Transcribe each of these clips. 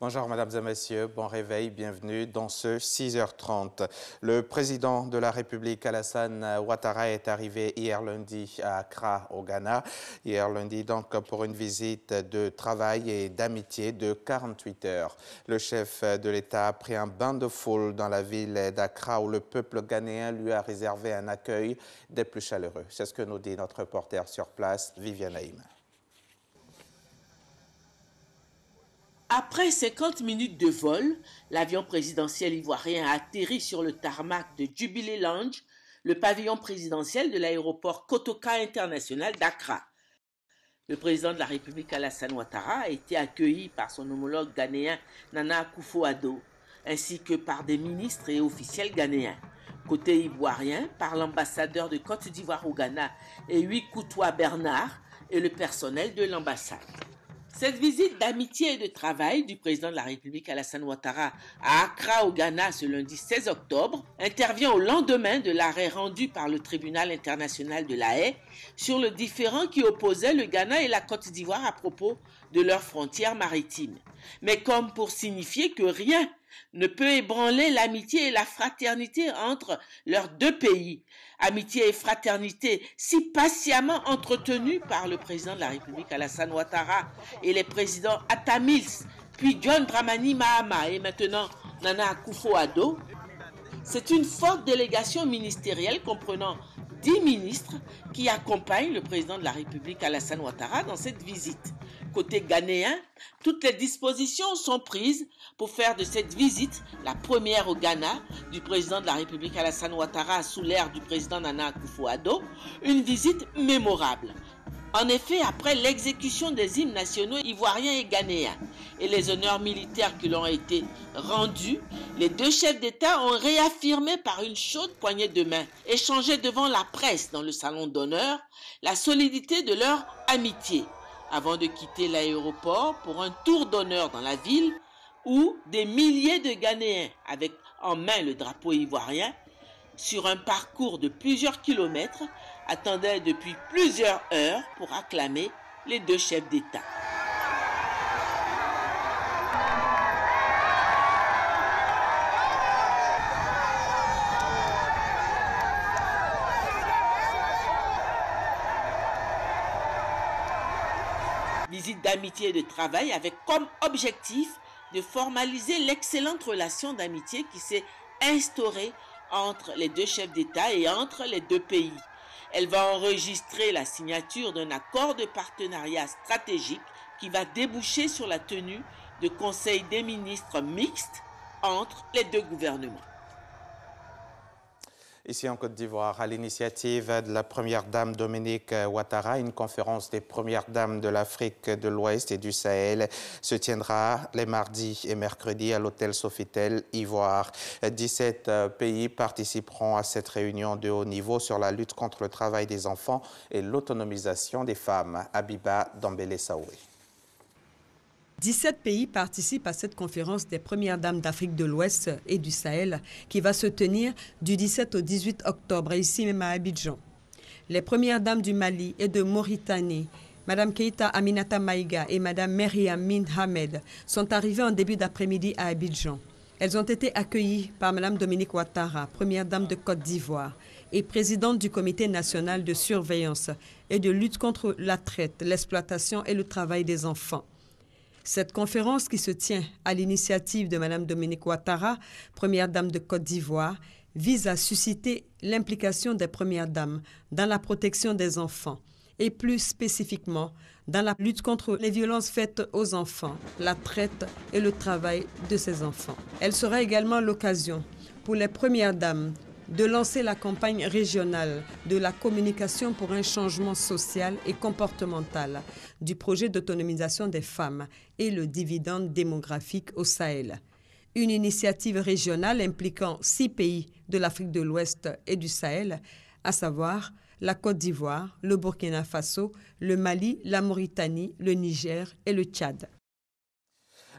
Bonjour Mesdames et Messieurs, bon réveil, bienvenue dans ce 6h30. Le président de la République Alassane Ouattara est arrivé hier lundi à Accra au Ghana. Hier lundi donc pour une visite de travail et d'amitié de 48 heures. Le chef de l'État a pris un bain de foule dans la ville d'Accra où le peuple ghanéen lui a réservé un accueil des plus chaleureux. C'est ce que nous dit notre reporter sur place, Viviane Haïm. Après 50 minutes de vol, l'avion présidentiel ivoirien a atterri sur le tarmac de Jubilee Lounge, le pavillon présidentiel de l'aéroport Kotoka International d'Accra. Le président de la République Alassane Ouattara a été accueilli par son homologue ghanéen Nana Akufo-Addo, ainsi que par des ministres et officiels ghanéens. Côté ivoirien, par l'ambassadeur de Côte d'Ivoire au Ghana, Ewi Koutoua Bernard, et le personnel de l'ambassade. Cette visite d'amitié et de travail du président de la République Alassane Ouattara à Accra au Ghana ce lundi 16 octobre intervient au lendemain de l'arrêt rendu par le tribunal international de La Haye sur le différend qui opposait le Ghana et la Côte d'Ivoire à propos de leurs frontières maritimes. Mais comme pour signifier que rien ne peut ébranler l'amitié et la fraternité entre leurs deux pays. Amitié et fraternité si patiemment entretenues par le président de la République Alassane Ouattara et les présidents Atta Mills, puis John Dramani Mahama et maintenant Nana Akufo-Addo. C'est une forte délégation ministérielle comprenant 10 ministres qui accompagnent le président de la République Alassane Ouattara dans cette visite. Côté ghanéen, toutes les dispositions sont prises pour faire de cette visite, la première au Ghana du président de la République Alassane Ouattara sous l'ère du président Nana Akufo-Addo, une visite mémorable. En effet, après l'exécution des hymnes nationaux ivoiriens et ghanéens et les honneurs militaires qui leur ont été rendus, les deux chefs d'État ont réaffirmé par une chaude poignée de main, échangée devant la presse dans le salon d'honneur, la solidité de leur amitié, avant de quitter l'aéroport pour un tour d'honneur dans la ville où des milliers de Ghanéens, avec en main le drapeau ivoirien, sur un parcours de plusieurs kilomètres, attendaient depuis plusieurs heures pour acclamer les deux chefs d'État. Visite d'amitié et de travail avec comme objectif de formaliser l'excellente relation d'amitié qui s'est instaurée entre les deux chefs d'État et entre les deux pays. Elle va enregistrer la signature d'un accord de partenariat stratégique qui va déboucher sur la tenue de conseils des ministres mixtes entre les deux gouvernements. Ici en Côte d'Ivoire, à l'initiative de la première dame Dominique Ouattara, une conférence des premières dames de l'Afrique de l'Ouest et du Sahel se tiendra les mardis et mercredis à l'hôtel Sofitel Ivoire. 17 pays participeront à cette réunion de haut niveau sur la lutte contre le travail des enfants et l'autonomisation des femmes. Abiba Dambélé-Saoui. 17 pays participent à cette conférence des premières dames d'Afrique de l'Ouest et du Sahel qui va se tenir du 17 au 18 octobre ici même à Abidjan. Les premières dames du Mali et de Mauritanie, Mme Keïta Aminata Maïga et Mme Myriam Min Hamed, sont arrivées en début d'après-midi à Abidjan. Elles ont été accueillies par Mme Dominique Ouattara, première dame de Côte d'Ivoire et présidente du Comité national de surveillance et de lutte contre la traite, l'exploitation et le travail des enfants. Cette conférence qui se tient à l'initiative de Mme Dominique Ouattara, première dame de Côte d'Ivoire, vise à susciter l'implication des premières dames dans la protection des enfants et plus spécifiquement dans la lutte contre les violences faites aux enfants, la traite et le travail de ces enfants. Elle sera également l'occasion pour les premières dames de lancer la campagne régionale de la communication pour un changement social et comportemental du projet d'autonomisation des femmes et le dividende démographique au Sahel. Une initiative régionale impliquant 6 pays de l'Afrique de l'Ouest et du Sahel, à savoir la Côte d'Ivoire, le Burkina Faso, le Mali, la Mauritanie, le Niger et le Tchad.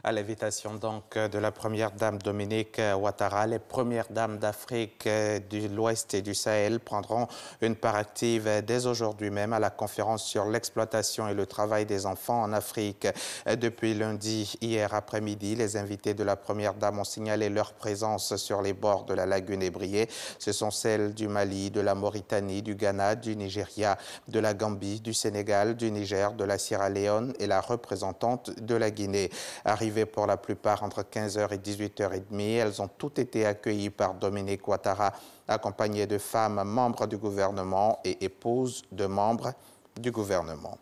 À l'invitation donc de la première dame Dominique Ouattara, les premières dames d'Afrique de l'Ouest et du Sahel prendront une part active dès aujourd'hui même à la conférence sur l'exploitation et le travail des enfants en Afrique. Depuis lundi, hier après-midi, les invités de la première dame ont signalé leur présence sur les bords de la lagune ébriée. Ce sont celles du Mali, de la Mauritanie, du Ghana, du Nigeria, de la Gambie, du Sénégal, du Niger, de la Sierra Leone et la représentante de la Guinée. Arrivées pour la plupart entre 15h et 18h30, elles ont toutes été accueillies par Dominique Ouattara, accompagnées de femmes membres du gouvernement et épouses de membres du gouvernement.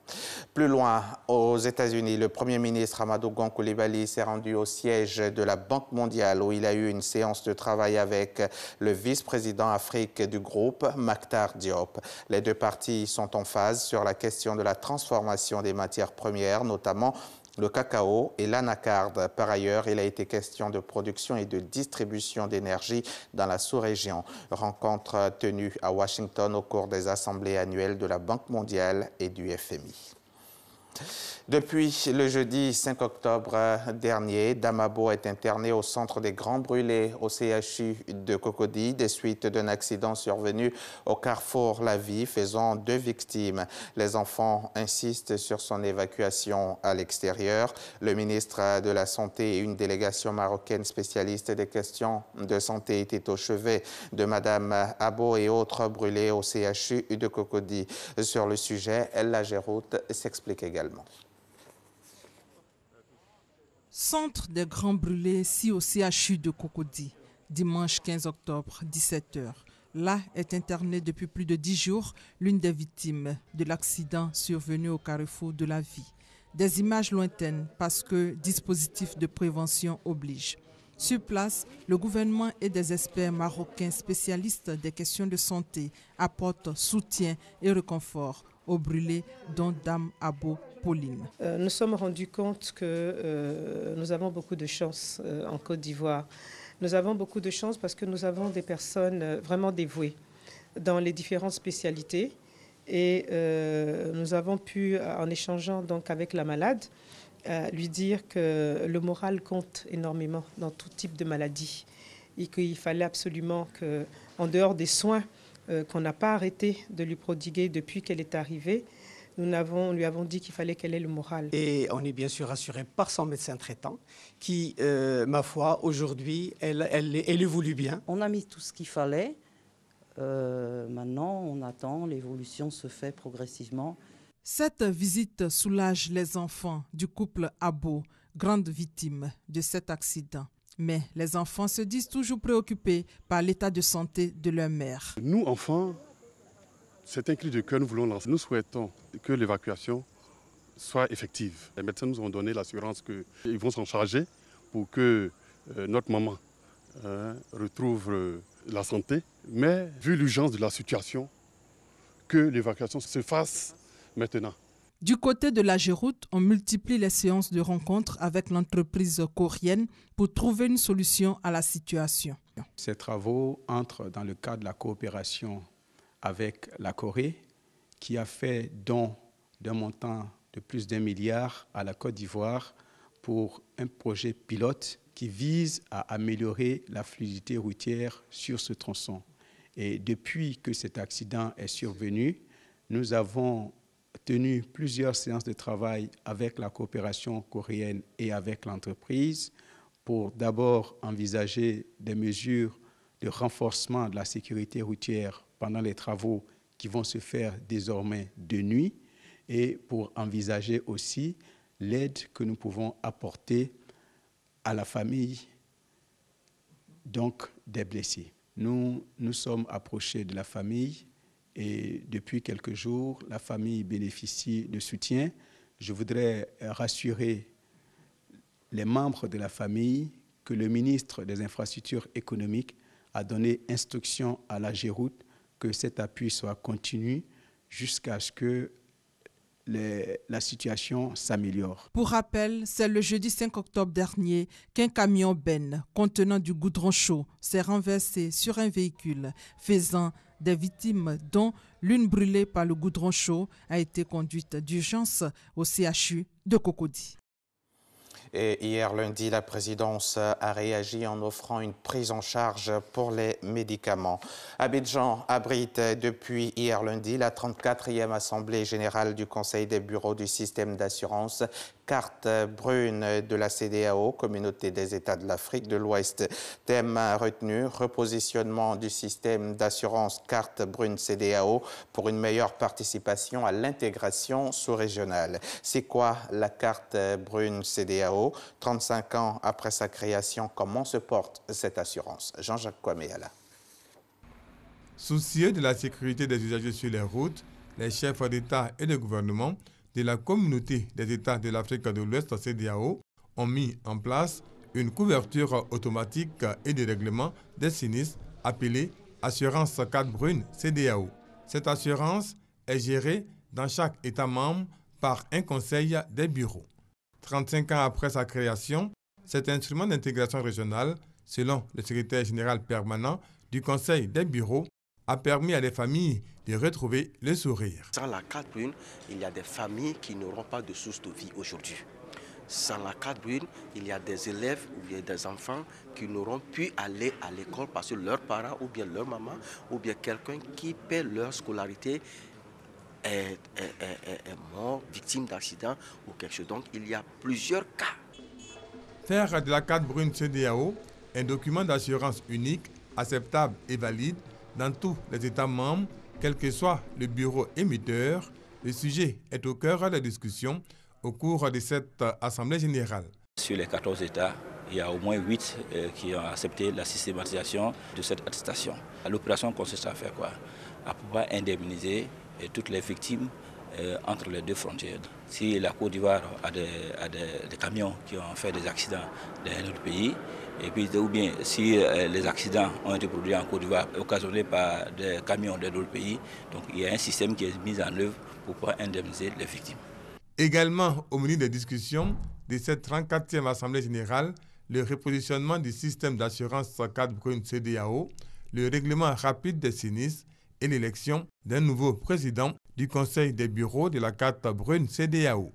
Plus loin, aux États-Unis, le Premier ministre Amadou Gon Coulibaly s'est rendu au siège de la Banque mondiale où il a eu une séance de travail avec le vice-président Afrique du groupe, Mactar Diop. Les deux parties sont en phase sur la question de la transformation des matières premières, notamment le cacao et l'anacarde. Par ailleurs, il a été question de production et de distribution d'énergie dans la sous-région. Rencontre tenue à Washington au cours des assemblées annuelles de la Banque mondiale et du FMI. Depuis le jeudi 5 octobre dernier, Damabo est interné au centre des Grands Brûlés au CHU de Cocody des suites d'un accident survenu au carrefour La Vie, faisant 2 victimes. Les enfants insistent sur son évacuation à l'extérieur. Le ministre de la Santé et une délégation marocaine spécialiste des questions de santé étaient au chevet de Madame Abo et autres brûlés au CHU de Cocody. Sur le sujet, Ella Géroute s'explique également. Centre des Grands Brûlés, ici au CHU de Cocody, dimanche 15 octobre, 17h. Là est internée depuis plus de 10 jours l'une des victimes de l'accident survenu au carrefour de La Vie. Des images lointaines parce que dispositif de prévention oblige. Sur place, le gouvernement et des experts marocains spécialistes des questions de santé apportent soutien et réconfort aux brûlés, dont Dame Abo Pauline. Nous sommes rendus compte que nous avons beaucoup de chance en Côte d'Ivoire. Nous avons beaucoup de chance parce que nous avons des personnes vraiment dévouées dans les différentes spécialités. Et nous avons pu, en échangeant donc avec la malade, lui dire que le moral compte énormément dans tout type de maladie et qu'il fallait absolument qu'en dehors des soins qu'on n'a pas arrêté de lui prodiguer depuis qu'elle est arrivée, nous lui avons dit qu'il fallait qu'elle ait le moral. Et on est bien sûr rassuré par son médecin traitant qui, ma foi, aujourd'hui, elle évolue bien. On a mis tout ce qu'il fallait. Maintenant, on attend, l'évolution se fait progressivement. Cette visite soulage les enfants du couple Abo, grande victime de cet accident. Mais les enfants se disent toujours préoccupés par l'état de santé de leur mère. Nous, enfants, c'est un cri de cœur, nous voulons lancer. Nous souhaitons que l'évacuation soit effective. Les médecins nous ont donné l'assurance qu'ils vont s'en charger pour que notre maman retrouve la santé. Mais vu l'urgence de la situation, que l'évacuation se fasse maintenant. Du côté de la Géroute, on multiplie les séances de rencontres avec l'entreprise coréenne pour trouver une solution à la situation. Ces travaux entrent dans le cadre de la coopération avec la Corée, qui a fait don d'un montant de plus d'1 milliard à la Côte d'Ivoire pour un projet pilote qui vise à améliorer la fluidité routière sur ce tronçon. Et depuis que cet accident est survenu, nous avons tenu plusieurs séances de travail avec la coopération coréenne et avec l'entreprise pour d'abord envisager des mesures de renforcement de la sécurité routière pendant les travaux qui vont se faire désormais de nuit et pour envisager aussi l'aide que nous pouvons apporter à la famille donc des blessés. Nous nous sommes approchés de la famille et depuis quelques jours, la famille bénéficie de soutien. Je voudrais rassurer les membres de la famille que le ministre des Infrastructures économiques a donné instruction à la Géroute que cet appui soit continu jusqu'à ce que la situation s'améliore. Pour rappel, c'est le jeudi 5 octobre dernier qu'un camion benne contenant du goudron chaud s'est renversé sur un véhicule, faisant des victimes dont l'une brûlée par le goudron chaud a été conduite d'urgence au CHU de Cocody. Et hier lundi, la présidence a réagi en offrant une prise en charge pour les médicaments. Abidjan abrite depuis hier lundi la 34e Assemblée générale du Conseil des bureaux du système d'assurance carte brune de la CEDEAO, Communauté des États de l'Afrique de l'Ouest. Thème retenu, repositionnement du système d'assurance carte brune CEDEAO pour une meilleure participation à l'intégration sous-régionale. C'est quoi la carte brune CEDEAO? 35 ans après sa création, comment se porte cette assurance? Jean-Jacques Kwameala. Soucieux de la sécurité des usagers sur les routes, les chefs d'État et de gouvernement de la Communauté des États de l'Afrique de l'Ouest, CEDEAO, ont mis en place une couverture automatique et de règlement des sinistres appelée Assurance carte brune CEDEAO. Cette assurance est gérée dans chaque État membre par un conseil des bureaux. 35 ans après sa création, cet instrument d'intégration régionale, selon le secrétaire général permanent du Conseil des bureaux, a permis à des familles de retrouver le sourire. Sans la carte brune, il y a des familles qui n'auront pas de source de vie aujourd'hui. Sans la carte brune, il y a des élèves ou bien des enfants qui n'auront pu aller à l'école parce que leurs parents ou bien leur maman ou bien quelqu'un qui paie leur scolarité est mort, victime d'accident ou quelque chose. Donc il y a plusieurs cas. Faire de la carte brune CEDEAO un document d'assurance unique, acceptable et valide dans tous les États membres, quel que soit le bureau émetteur, le sujet est au cœur des discussions au cours de cette Assemblée générale. Sur les 14 États, il y a au moins 8 qui ont accepté la systématisation de cette attestation. L'opération consiste à faire quoi? À pouvoir indemniser toutes les victimes entre les deux frontières. Si la Côte d'Ivoire a des camions qui ont fait des accidents dans notre pays, et puis, ou bien si les accidents ont été produits en Côte d'Ivoire occasionnés par des camions d'autres pays, donc il y a un système qui est mis en œuvre pour pouvoir indemniser les victimes. Également au menu des discussions de cette 34e Assemblée générale, le repositionnement du système d'assurance carte brune CEDEAO, le règlement rapide des sinistres et l'élection d'un nouveau président du Conseil des bureaux de la carte brune CEDEAO.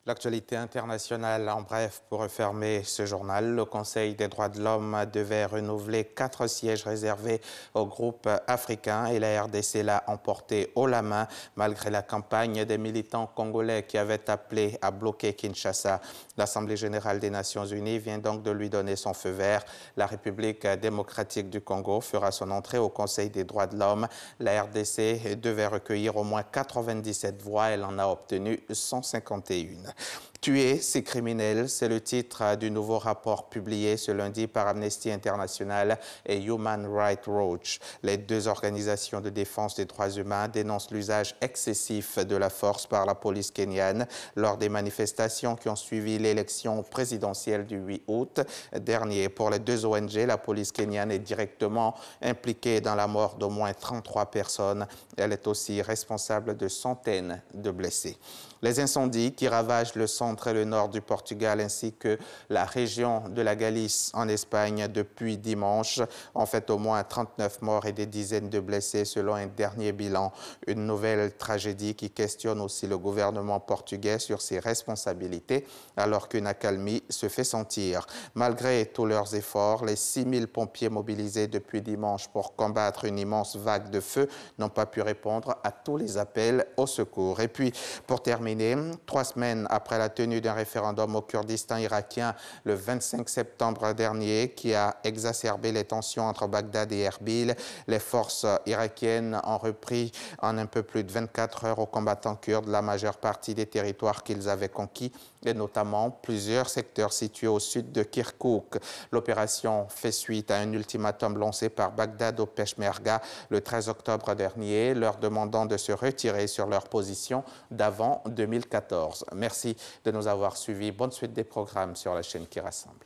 L'actualité internationale, en bref, pour refermer ce journal, le Conseil des droits de l'homme devait renouveler 4 sièges réservés au groupe africain et la RDC l'a emporté haut la main malgré la campagne des militants congolais qui avaient appelé à bloquer Kinshasa. L'Assemblée générale des Nations unies vient donc de lui donner son feu vert. La République démocratique du Congo fera son entrée au Conseil des droits de l'homme. La RDC devait recueillir au moins 97 voix, elle en a obtenu 151. Tuer ces criminels, c'est le titre du nouveau rapport publié ce lundi par Amnesty International et Human Rights Watch. Les deux organisations de défense des droits humains dénoncent l'usage excessif de la force par la police kenyane lors des manifestations qui ont suivi l'élection présidentielle du 8 août dernier. Pour les deux ONG, la police kenyane est directement impliquée dans la mort d'au moins 33 personnes. Elle est aussi responsable de centaines de blessés. Les incendies qui ravagent le centre et le nord du Portugal ainsi que la région de la Galice en Espagne depuis dimanche ont fait au moins 39 morts et des dizaines de blessés selon un dernier bilan. Une nouvelle tragédie qui questionne aussi le gouvernement portugais sur ses responsabilités alors qu'une accalmie se fait sentir. Malgré tous leurs efforts, les 6000 pompiers mobilisés depuis dimanche pour combattre une immense vague de feu n'ont pas pu répondre à tous les appels au secours. Et puis, pour terminer, 3 semaines après la tenue d'un référendum au Kurdistan irakien le 25 septembre dernier qui a exacerbé les tensions entre Bagdad et Erbil, les forces irakiennes ont repris en un peu plus de 24 heures aux combattants kurdes la majeure partie des territoires qu'ils avaient conquis et notamment plusieurs secteurs situés au sud de Kirkouk. L'opération fait suite à un ultimatum lancé par Bagdad aux Peshmerga le 13 octobre dernier, leur demandant de se retirer sur leur position d'avant 2014. Merci de nous avoir suivis. Bonne suite des programmes sur la chaîne qui rassemble.